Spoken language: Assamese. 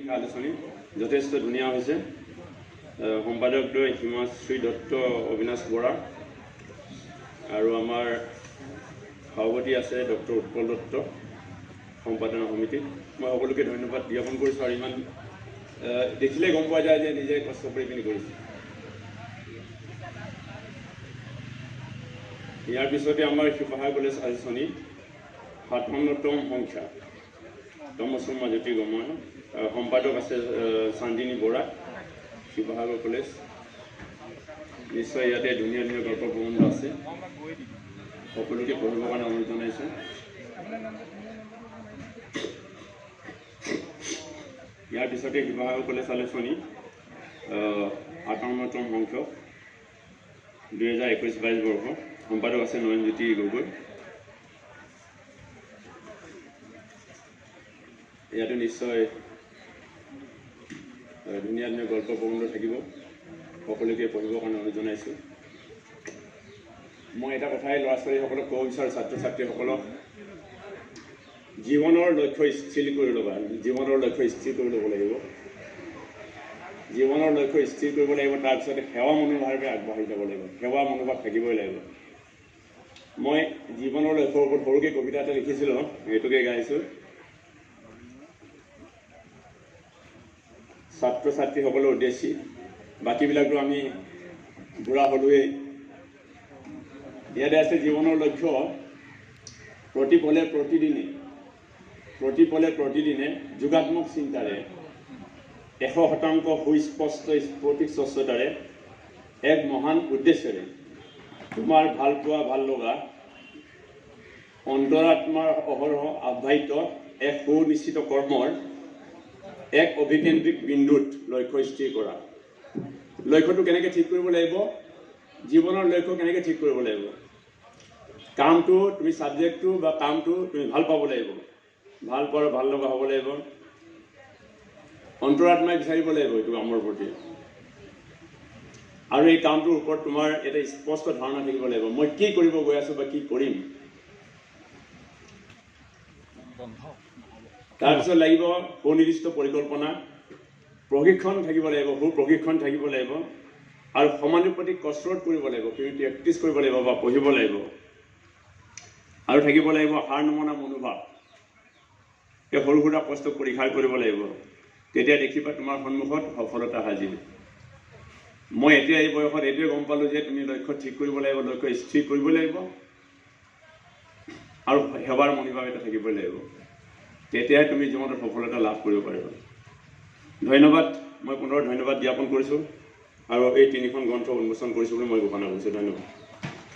লিখা আলোচনী যথেষ্ট ধুনীয়া হৈছে। সম্পাদকদ্বয় হিমাশ্ৰী দত্ত, অবিনাশ বৰা আৰু আমাৰ সভাপতি আছে ডক্টৰ উৎপল দত্ত সম্পাদনা সমিতিত। মই সকলোকে ধন্যবাদ জ্ঞাপন কৰিছোঁ আৰু ইমান দেখিলে গম পোৱা যায় যে নিজে কষ্ট কৰি পিনি কৰিছে। ইয়াৰ পিছতে আমাৰ শিৱসাগৰ কলেজ আলোচনী ৫৭তম সংখ্যা তমচুমা জ্যোতিৰ্গময়, সম্পাদক আছে চান্দিনী বৰা, শিৱসাগৰ কলেজ। নিশ্চয় ইয়াতে ধুনীয়া ধুনীয়া গল্প প্ৰবন্ধ আছে, সকলোকে পঢ়িবৰ কাৰণে অনুৰোধ জনাইছোঁ। ইয়াৰ পিছতে শিৱসাগৰ কলেজ আলোচনী ৫৮তম সংখ্যক ২০২১-২২ বৰ্ষ, সম্পাদক আছে নয়নজ্যোতি গগৈ। ইয়াতো নিশ্চয় ধুনীয়া ধুনীয়া গল্প প্ৰবন্ধ থাকিব, সকলোকে পঢ়িবৰ কাৰণে অনুৰোধ জনাইছোঁ। মই এটা কথাই ল'ৰা ছোৱালীসকলক ক'ব বিচাৰোঁ, ছাত্ৰ ছাত্ৰীসকলক, জীৱনৰ লক্ষ্য স্থিৰ কৰি ল'বা। জীৱনৰ লক্ষ্য স্থিৰ কৰি ল'ব লাগিব। জীৱনৰ লক্ষ্য স্থিৰ কৰিব লাগিব, তাৰপিছতে সেৱা মনোভাৱেৰে আগবাঢ়ি যাব লাগিব। সেৱা মনোভাৱ থাকিবই লাগিব। মই জীৱনৰ লক্ষ্যৰ ওপৰত সৰুকৈ কবিতা এটা লিখিছিলোঁ, এইটোকে গাইছোঁ। ছাত্ৰ ছাত্ৰীসকলৰ উদ্দেশ্যে, বাকীবিলাকতো আমি বুঢ়া হ'লোৱেই। ইয়াতে আছে জীৱনৰ লক্ষ্য, প্ৰতিপলে প্ৰতিদিনে যোগাত্মক চিন্তাৰে ১০০% সুস্পষ্ট স্ফটিকস্বচ্ছতাৰে এক মহান উদ্দেশ্যৰে তোমাৰ ভাল পোৱা ভাল লগা অন্তৰাত্মাৰ অহৰহ আহ্বায়িত এক সুনিশ্চিত কৰ্মৰ এক অভিকেন্দ্ৰিক বিন্দুত লক্ষ্য স্থিৰ কৰা। লক্ষ্যটো কেনেকৈ ঠিক কৰিব লাগিব? জীৱনৰ লক্ষ্য কেনেকৈ ঠিক কৰিব লাগিব? কামটো তুমি ছাবজেক্টটো বা কামটো তুমি ভাল পাব লাগিব, ভাল পোৱাৰ ভাল লগা হ'ব লাগিব, অন্তৰাত্মাই বিচাৰিব লাগিব এইটো কামৰ প্ৰতি। আৰু এই কামটোৰ ওপৰত তোমাৰ এটা স্পষ্ট ধাৰণা থাকিব লাগিব, মই কি কৰিব গৈ আছোঁ বা কি কৰিম। তাৰপিছত লাগিব সুনিৰ্দিষ্ট পৰিকল্পনা, প্ৰশিক্ষণ থাকিব লাগিব, সুপ্ৰশিক্ষণ থাকিব লাগিব, আৰু সমানুপাতিক কচৰৎ কৰিব লাগিব, প্ৰেক্টিছ কৰিব লাগিব বা পঢ়িব লাগিব, আৰু থাকিব লাগিব হাৰ নমনা মনোভাৱ। এই সৰু সুৰা কষ্ট পৰীক্ষা কৰিব লাগিব, তেতিয়া দেখিবা তোমাৰ সন্মুখত সফলতা হাজিৰ। মই এতিয়া এই বয়সত এইটোৱে গম পালোঁ যে তুমি লক্ষ্য ঠিক কৰিব লাগিব, লক্ষ্য স্থিৰ কৰিব লাগিব, আৰু সেৱাৰ মনোভাৱ এটা থাকিব লাগিব। তেতিয়াহে তুমি জীৱনত সফলতা লাভ কৰিব পাৰিবা। ধন্যবাদ। মই পুনৰ ধন্যবাদ জ্ঞাপন কৰিছোঁ, আৰু এই ৩খন গ্ৰন্থ উন্মোচন কৰিছোঁ বুলি মই ঘোষণা কৰিছোঁ। ধন্যবাদ।